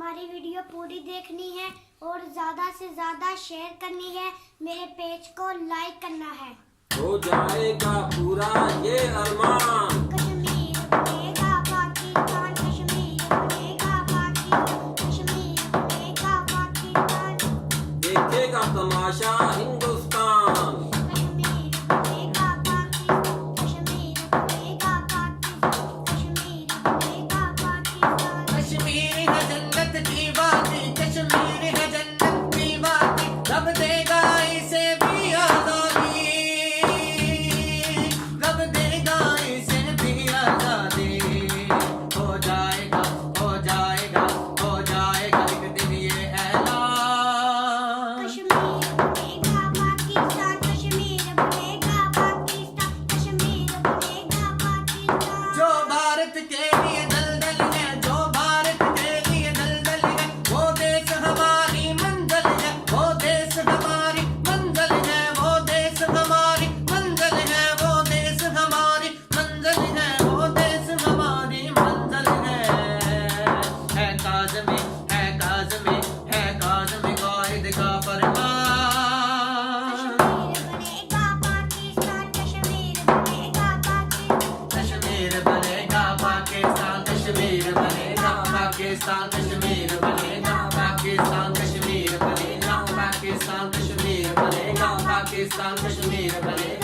हमारी वीडियो पूरी देखनी है और ज़्यादा से ज़्यादा शेयर करनी है। मेरे पेज को लाइक करना है। हो जाएगा पूरा ये अरमान। कश्मीर बनेगा पाकिस्तान, कश्मीर बनेगा पाकिस्तान, कश्मीर बनेगा पाकिस्तान। देखेगा तमाशा हिंदुस्तान। कश्मीर बनेगा पाकिस्तान, कश्मीर बनेगा पाकिस्तान, कश्मीर बनेगा पाकिस्तान। कश्मीर है जन्नत की वादी, कश्मीर है जन्नत की वादी, रब देगा इसे भी आजादी, रब देगा इसे भी आजादी। हो जाएगा हो जाएगा हो जाएगा एक दिन ये ऐलान। कश्मीर बनेगा पाकिस्तान, कश्मीर बनेगा पाकिस्तान, कश्मीर बनेगा पाकिस्तान। जो भारत के लिए दलदल है, जो भारत के लिए दलदल है, वो देश हमारी मंजिल है, वो देश हमारी मंजिल है, वो देश हमारी मंजिल है, वो देश हमारी मंजिल है, वो देश हमारी मंजिल है। है काज़मी है काज़मी है काज़मी कायद का फरमान। कश्मीर बनेगा पाकिस्तान, कश्मीर बनेगा पाकिस्तान। कश्मीर बनेगा पाकिस्तान, कश्मीर बनेगा पाकिस्तान, कश्मीर बनेगा पाकिस्तान, कश्मीर बनेगा पाकिस्तान, कश्मीर बनेगा पाकिस्तान, कश्मीर बनेगा